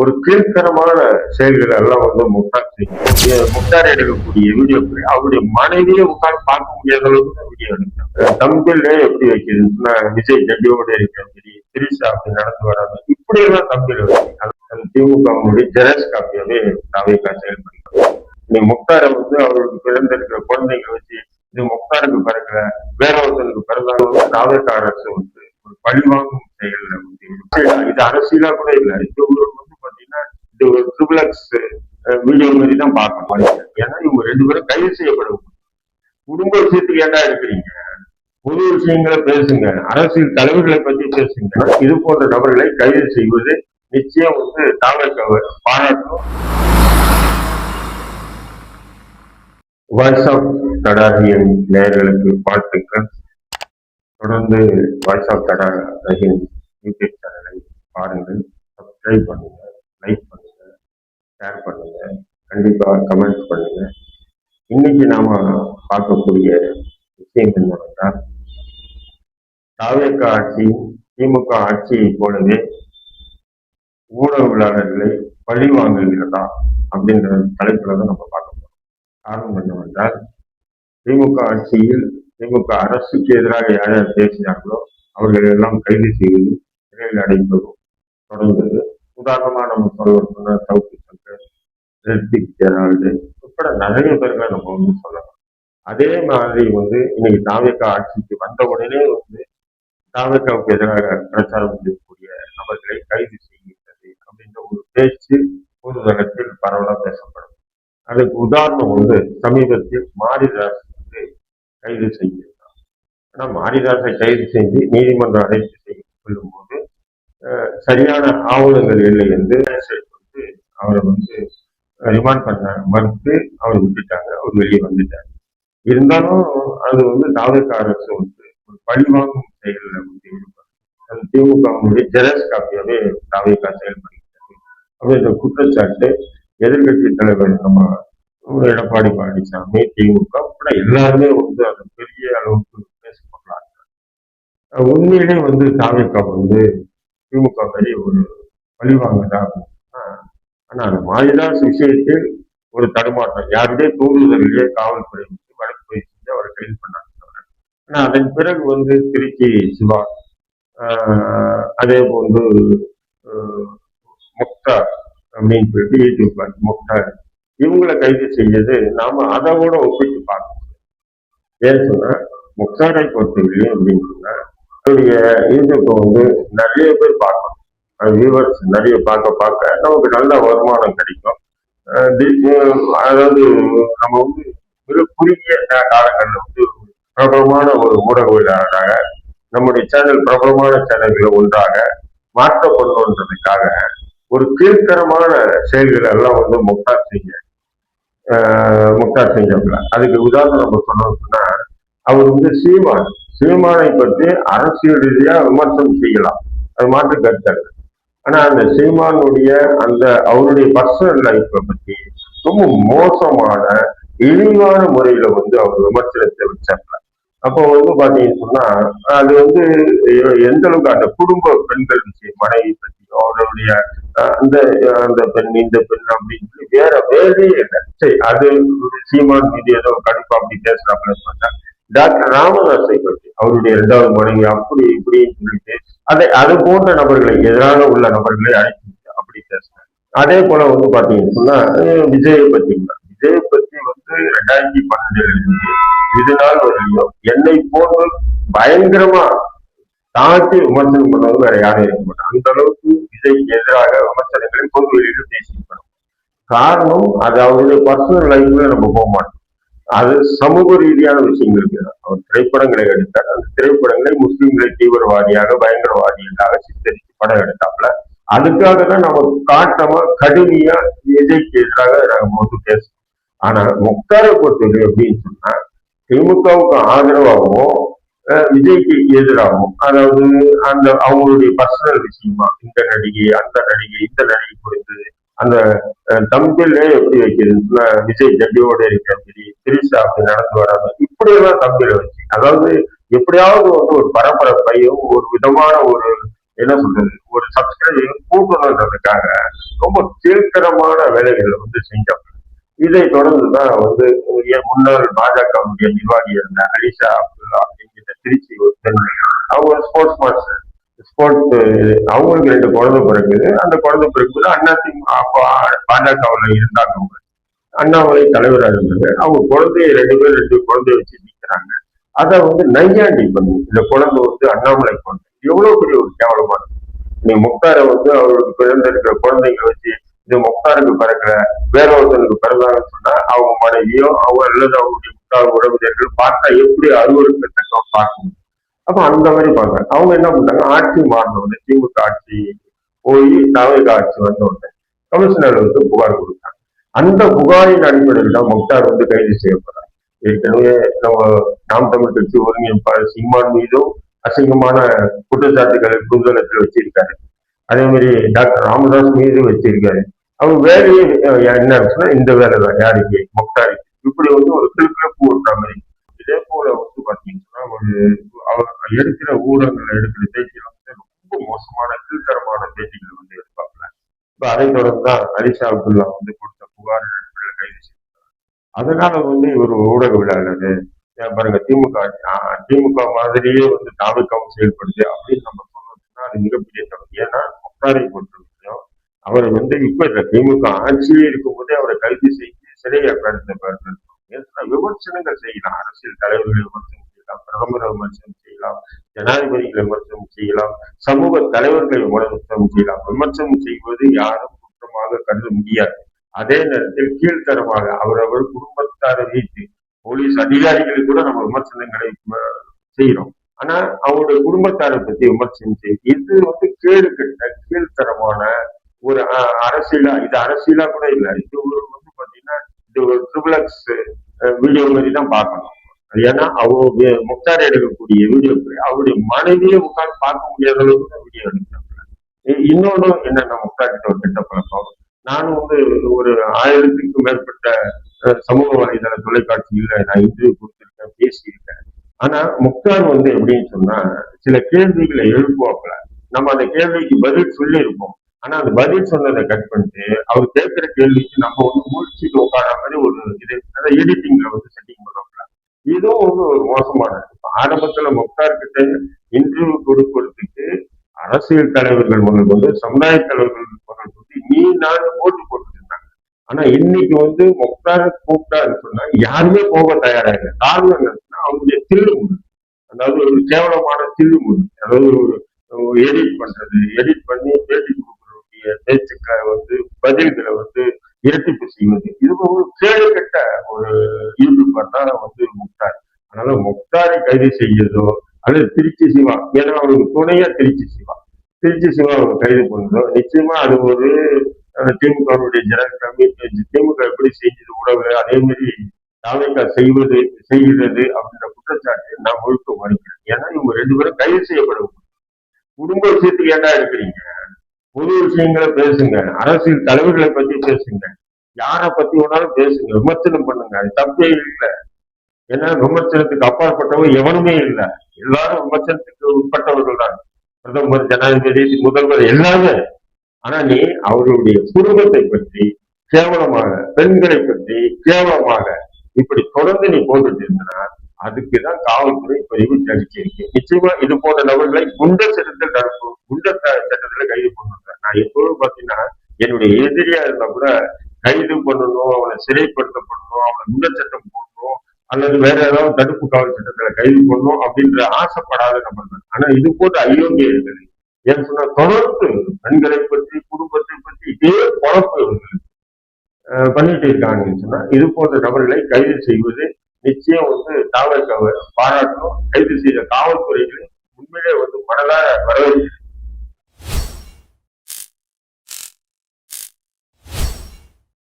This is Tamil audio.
ஒரு கீழ்த்தரமான செயல்கள் எல்லாம் வந்து முக்தார் செய்யும். முக்தார் எடுக்கக்கூடிய வீடியோக்களை அவருடைய மனைவியே உட்கார்ந்து பார்க்க முடியாத அளவுக்கு தான் வீடியோ எடுக்கிறாங்க. தம்பிலே எப்படி வைக்கிறதுன்னு சொன்னா விஜய் டெல்லியோட இருக்கிற மாதிரி திரிஷா அப்படி நடந்து வராது இப்படி எல்லாம் தம்பில வச்சு திமுக ஜெரஸ் காப்பியாவே தாவேக்கா செயல்படுகிறார். நீ முக்தாரை வந்து அவருக்கு பிறந்திருக்கிற குழந்தைங்களை வச்சு இது முக்தாருக்கு பிறகுற வேற ஒருத்தருக்கு பிறந்தாலும் தாவேக்கா அரசு வந்து ஒரு பழிவாங்கும் செயல்ல வந்து இது அரசியலா கூட இல்லை. இது ஒரு பாத்தீங்கன்னா இது ஒரு ட்ரிபிள்எக்ஸ் வீடியோ மாதிரி தான் பார்க்கணும். ஏன்னா இவங்க ரெண்டு பேரும் கைது செய்யப்படும். குடும்ப விஷயத்துக்கு ஏண்டா இருக்கிறீங்க? பொது விஷயங்களை பேசுங்க, அரசியல் தலைவர்களை பற்றி பேசுங்க. இது போன்ற நபர்களை கைது செய்வது நிச்சயம் வந்து தாவேக்காவை பாராட்டும். வாய்ஸ் ஆஃப் தடாகியின் நேயர்களுக்கு வாழ்த்துக்கள். தொடர்ந்து வாய்ஸ் ஆஃப் தடாகியின் யூடியூப் சேனலை பாருங்கள், சப்ஸ்கிரைப் பண்ணுங்க, லைக் பண்ணுங்க, ஷேர் பண்ணுங்க, கண்டிப்பா கமெண்ட் பண்ணுங்க. இன்னைக்கு நாம பார்க்கக்கூடிய விஷயம் என்னவென்றால் தாவேக்கா ஆட்சி திமுக ஆட்சியை போலவே ஊடகவியலாளர்களை பழி வாங்குகிறதா அப்படின்ற தலைப்புல தான் நம்ம பார்க்க போறோம். காரணம் என்னவென்றால் திமுக ஆட்சியில் திமுக அரசுக்கு எதிராக யார் யார் பேசினார்களோ அவர்கள் எல்லாம் கைது செய்வதும் சிறையில் அடைப்பதும் தொடர்ந்தது. உதாரணமா நம்ம சொல்ல சவுக்கு சங்கர், ரெட்டிக் ஜெரால்டு உட்பட நிறைய பேர்களை நம்ம வந்து சொல்லலாம். அதே மாதிரி வந்து இன்னைக்கு தாவேக்கா ஆட்சிக்கு வந்த உடனே வந்து தாவேக்காவுக்கு எதிராக பிரச்சாரம் செய்யக்கூடிய நபர்களை கைது செய்கின்றது அப்படின்ற ஒரு பேச்சு பொதுதளத்தில் பரவலா பேசப்படும். அதுக்கு உதாரணம் வந்து சமீபத்தில் மாரிதாஸ் வந்து கைது செய்திருந்தார். ஆனா மாரிதாஸை கைது செஞ்சு நீதிமன்றம் அழைத்து செய்ய கொள்ளும் போது சரியான ஆவணங்கள் இல்லை என்று வந்து அவரை வந்து ரிமாண்ட் பண்ண மறுத்து அவர் விட்டுட்டாங்க, அவர் வெளியே வந்துட்டார். இருந்தாலும் அது வந்து தாவேக்கா அரசு வந்து ஒரு பழிவாங்கும் செயல்ல வந்து ஈடுபடும். திமுக ஜெரஸ் காப்பியாவே தாவேக்கா செயல்படுகிறது அப்படின்ற குற்றச்சாட்டு எதிர்கட்சி தலைவர் நம்ம எடப்பாடி பழனிசாமி, திமுக கூட எல்லாருமே வந்து அது பெரிய அளவுக்கு பேசப்படுறாங்க. உண்மையிலே வந்து தாவேக்கா வந்து திமுக மாதிரி ஒரு பழிவாங்கதா அப்படின்னா, ஆனா அந்த மாரிதாஸ் விஷயத்தில் ஒரு தடுமாற்றம் யாருடைய தூண்டுதலிலே காவல்துறை வந்து வழக்கு பதிவு செஞ்சு அவரை கைது பண்ணாங்க. ஆனா அதன் பிறகு வந்து திருச்சி சிவா, அதே போன்று முக்தார் அப்படின்னு சொல்லிட்டு யூடியூபர் முக்தார் இவங்களை கைது செய்யறது நாம அதை கூட ஒப்பிட்டு பார்க்க முடியும். ஏன்னு சொன்னா முக்தாரை பொறுத்தவரையும் அப்படின்னு சொன்னா அவருடைய யூடியூப்பை வந்து நிறைய பேர் பார்க்கணும், வியூவர்ஸ் நிறைய பார்க்க நமக்கு நல்ல வருமானம் கிடைக்கும். அதாவது நம்ம வந்து மிக குறுகிய காலங்களில் வந்து பிரபலமான ஒரு ஊடகவியலாளராக நம்முடைய சேனல் பிரபலமான சேனல்களை ஒன்றாக மாற்றப்படணுன்றதுக்காக ஒரு கீழ்த்தரமான செயல்கள் எல்லாம் வந்து முக்தார் செஞ்சவங்க. அதுக்கு உதாரணம் நம்ம சொன்னோம்னா அவர் வந்து சீமானை பற்றி அரசியல் ரீதியா விமர்சனம் செய்யலாம், அது மாற்று கருத்தல்ல. ஆனா அந்த சீமானுடைய அந்த அவருடைய பர்சனல் லைஃப்பை பத்தி ரொம்ப மோசமான இழிவான முறையில வந்து அவர் விமர்சனத்தை வச்சாங்க. அப்போ வந்து பாத்தீங்கன்னு சொன்னா அது வந்து எந்த அளவுக்கு அந்த குடும்ப பெண்கள் விஷயம், மனைவி பற்றியோ அவருடைய அந்த அந்த பெண் இந்த பெண் அப்படின்னு சொல்லி வேறே இல்லை. சரி, அது சீமான் மீது ஏதோ கடுப்பா அப்படி பேசுறாங்க. டாக்டர் ராமதாஸை பற்றி அவருடைய இரண்டாவது மனைவி அப்படி இப்படின்னு சொல்லிட்டு அது போன்ற நபர்களை எதிராக உள்ள நபர்களை அழைத்து அப்படி பேசுறாங்க. அதே போல வந்து பாத்தீங்கன்னு சொன்னா விஜயை பத்தி வந்து 2012 இது நாள் வரையும் என்னை போன்று பயங்கரமா தாக்கி விமர்சனம் பண்ணவங்க வேற யாரும் இருக்க மாட்டாங்க. அந்த அளவுக்கு விஜய்க்கு எதிராக விமர்சனங்களை பொது வெளியிட்டு பேசியிருக்கணும். காரணம் அது அவருடைய பர்சனல் லைஃப்ல நம்ம போக மாட்டோம். அது சமூக ரீதியான விஷயங்கள் இருக்கு. அவர் திரைப்படங்களை எடுத்தார், அந்த திரைப்படங்களை முஸ்லிம்களை தீவிரவாதியாக பயங்கரவாதியாக சித்தரித்து படம் எடுத்தாப்புல. அதுக்காக தான் நம்ம காட்டமா கடுமையா விஜய்க்கு எதிராக நாங்க வந்து பேசணும். ஆனா முக்தாரை பொறுத்தவரை அப்படின்னு சொன்னா திமுகவுக்கு ஆதரவாகவும் விஜய்க்கு எதிராகவும், அதாவது அந்த அவங்களுடைய பர்சனல் விஷயமா இந்த நடிகை அந்த நடிகை இந்த நடிகை குறித்து அந்த தம்பிலே எப்படி வைக்கிறதுன்னா விஜய் டெல்லியோட இருக்கிற மாதிரி திரிஷா அப்படி நடந்து வராது இப்படி எல்லாம் தம்பில வச்சு, அதாவது எப்படியாவது வந்து ஒரு பரபரப்பையும் ஒரு விதமான ஒரு என்ன சொல்றது, ஒரு சப்ஸ்கிரைபர் கூட்டணுன்றதுக்காக ரொம்ப கீழ்த்தரமான வேலைகளை வந்து செஞ்சாங்க. இதை தொடர்ந்துதான் வந்து முன்னாள் பாஜகவுடைய நிர்வாகி இருந்த அலிஷா அப்துல்லா என்கிற திருச்சி ஒரு பெண். அவங்க ஒரு ஸ்போர்ட்ஸ் மாஸ்டர். ஸ்போர்ட்ஸ், அவங்களுக்கு 2 குழந்தை பிறகுது. அந்த குழந்தை பிறகுது பாஜகவுல இருந்தாங்க. அவங்க அண்ணாமலை தலைவராக இருந்தது. அவங்க குழந்தைய 2 குழந்தைய வச்சு நிற்கிறாங்க. அதை வந்து நையாண்டி பண்ணி இந்த குழந்தை வந்து அண்ணாமலை குழந்தை எவ்வளவு பெரிய ஒரு கேவலமா இருக்கு. நீ முக்தாரை வந்து அவருக்கு பிறந்த இருக்கிற குழந்தைங்க வச்சு இது முக்தாருக்கு பிறக்கிற வேற ஒருத்தனுக்கு பிறந்தாங்கன்னு சொன்னா அவங்க மனைவியோ அவங்க அல்லது அவங்களுடைய முக்தார் உறவினர்கள் பார்த்தா எப்படி அருவருக்கத்தக்க பார்க்கணும். அப்ப அந்த மாதிரி பார்க்கறாங்க. அவங்க என்ன பண்றாங்க, ஆட்சி மாறினோடனே திமுக ஆட்சி போய் தமிழக ஆட்சி வந்த உடனே கமிஷனர் வந்து புகார் கொடுத்தாங்க. அந்த புகாரின் அடிப்படையில் தான் முக்தார் வந்து கைது செய்யப்படுறார். ஏற்கனவே நம்ம நாம் தமிழ் கட்சி ஒருங்கிணைப்பாளர் சீமான் மீதும் அசிங்கமான குற்றச்சாட்டுகளை குதூகலத்தில் வச்சிருக்காரு. அதே மாதிரி டாக்டர் ராமதாஸ் மீது வச்சிருக்காரு. அவங்க வேலையே என்ன சொன்னா இந்த வேலை தான், யாருக்கு, முக்தாருக்கு. இப்படி வந்து ஒரு கிளப்பு ஓட்டுற மாதிரி. இதே போல வந்து பாத்தீங்கன்னா அவர் எடுக்கிற ஊடகங்கள் எடுக்கிற பேச்சுகள் வந்து ரொம்ப மோசமான கீழ்த்தரமான பேச்சுகள் வந்து எடுப்பாங்க. இப்ப அதை தொடர்ந்துதான் அலிஷா அப்துல்லா வந்து கொடுத்த புகார் அடிப்படையில் கைது செய்தார். அதனால வந்து இவர் ஊடகவியலாளர் பாருங்க, திமுக மாதிரியே வந்து தாவிக்காவும் செயல்படுது அப்படின்னு நம்ம சொன்னோம்னா அது மிகப்பெரிய தவறு. ஏன்னா முக்தாரை பொறுத்த விஷயம் அவர் வந்து இப்ப இல்ல, திமுக ஆட்சியே இருக்கும்போதே அவரை கைது செய்து சிறையை விமர்சனங்கள் செய்யலாம். அரசியல் தலைவர்களை விமர்சனம் செய்யலாம், பிரதமரை விமர்சனம் செய்யலாம், ஜனாதிபதிகளை விமர்சனம் செய்யலாம், சமூக தலைவர்களை விமர்சனம் செய்யலாம். விமர்சனம் செய்வது யாரும் குற்றமாக கருத முடியாது. அதே நேரத்தில் கீழ்த்தரமாக அவரவர் குடும்பத்தாரை வைத்து போலீஸ் அதிகாரிகள் கூட நம்ம விமர்சனங்களை செய்யறோம். ஆனா அவருடைய குடும்பத்தாரை பத்தி விமர்சனம் செய்யும் இது வந்து கேடு கட்ட கீழ்த்தரமான ஒரு அரசியலா, இது அரசியலா கூட இல்லை. இது ஒரு வந்து பாத்தீங்கன்னா இது ஒரு ட்ரிபிள்எக்ஸ் வீடியோ மாதிரி தான் பார்க்கணும். ஏன்னா அவருடைய முக்தார் எடுக்கக்கூடிய வீடியோக்கள் அவருடைய மனைவியை உட்கார்ந்து பார்க்க முடியாத அளவுக்கு தான் வீடியோ எடுக்கிறாங்க. இன்னொன்னு என்னன்னா, முக்தார் கிட்ட ஒரு கெட்ட பழக்கம். நானும் வந்து ஒரு 1000க்கும் மேற்பட்ட சமூக வலைதள தொலைக்காட்சியில நான் இன்டர்வியூ கொடுத்திருக்கேன், பேசியிருக்கேன். ஆனா முக்தார் வந்து எப்படின்னு சொன்னா சில கேள்விகளை எழுப்புவாப்புல. நம்ம அந்த கேள்விக்கு பதில் சொல்லி இருப்போம். ஆனா அந்த பதில் சொன்னதை கட் பண்ணிட்டு அவர் கேட்கிற கேள்விக்கு நம்ம வந்து முடிச்சுட்டு உட்கார மாதிரி ஒரு இது எடிட்டிங்ல வந்து செட்டிங் பண்ணுவாங்க. இதுவும் வந்து ஒரு மோசமான. ஆரம்பத்துல முக்தார் கிட்ட இன்டர்வியூ கொடுக்கறதுக்கு அரசியல் தலைவர்கள் முதல் கொண்டு சமுதாய தலைவர்கள் முதல் கொண்டு நீ நான் போட்டி போட்டு இருந்தாங்க. ஆனா இன்னைக்கு வந்து முக்தார கூப்பிட்டான்னு சொன்னா யாருமே போக தயாரா இல்லை. காரணம் என்னன்னா அவங்களுடைய தில்லுமுடி, அதாவது ஒரு கேவலமான தில்லுமுடி, அதாவது ஒரு எடிட் பண்ணி பேட்டி கொடுக்கக்கூடிய பேச்சுக்களை வந்து பதில்களை வந்து இரட்டிப்பு செய்வது, இது ஒரு கேடு கட்ட ஒரு யூடியூபர் தான் வந்து முக்தார். அதனால முக்தாரை கைது செய்யறதோ அல்லது திருச்சி சிவா, ஏன்னா அவருக்கு துணையா திருச்சி சிவா அவங்க கைது பண்ணதோ நிச்சயமா அது ஒரு திமுகவுடைய திமுக எப்படி செஞ்சது உறவு அதே மாதிரி தாவேக்கா செய்கிறது அப்படின்ற குற்றச்சாட்டு நான் முழுக்க மறுக்கிறேன். ஏன்னா இவங்க 2 பேரும் கைது செய்யப்படும். குடும்ப விஷயத்துக்கு ஏன்டா இருக்கிறீங்க? பொது விஷயங்களை பேசுங்க, அரசியல் தலைவர்களை பத்தி பேசுங்க, யாரை பத்தி வேணாலும் பேசுங்க, விமர்சனம் பண்ணுங்க, அது தப்பே இல்லை. ஏன்னா விமர்சனத்துக்கு அப்பாற்பட்டவங்க எவனுமே இல்லை. எல்லாரும் விமர்சனத்துக்கு உட்பட்டவர்கள் தான். பிரதமர், ஜனாதிபதி, முதல்வர் எல்லாமே. ஆனா நீ அவருடைய குடும்பத்தை பற்றி கேவலமாக, பெண்களை பற்றி கேவலமாக இப்படி தொடர்ந்து நீ போட்டுட்டு இருந்தா அதுக்குதான் காவல்துறை பதிவு அடிச்சிருக்கு. நிச்சயமா இது போன்ற நபர்களை குண்டர் சட்டத்துல கைது பண்ணணும். நான் எப்போதும் பாத்தீங்கன்னா என்னுடைய எதிரியா இருந்தா கூட கைது பண்ணணும், அவனை சிறைப்படுத்தப்படணும், அவனை குண்டர் சட்டம் போடணும் அல்லது வேற ஏதாவது தடுப்பு காவல் சட்டத்துல கைது பண்ணணும் அப்படின்ற ஆசைப்படாத நபர்கள். ஆனா இது போன்ற அயோக்கியர்கள் ஏன்னு சொன்னா தொடர்ந்து பெண்களை பற்றி குடும்பத்தை பற்றி இதே பொழப்பு பண்ணிட்டு இருக்காங்கன்னு சொன்னா இது போன்ற நபர்களை கைது செய்வது நிச்சயம் வந்து தாவல்காவை பாராட்டணும். கைது செய்த காவல்துறைகளை உண்மையிலே வந்து மனதார வரவேற்கிறேன்.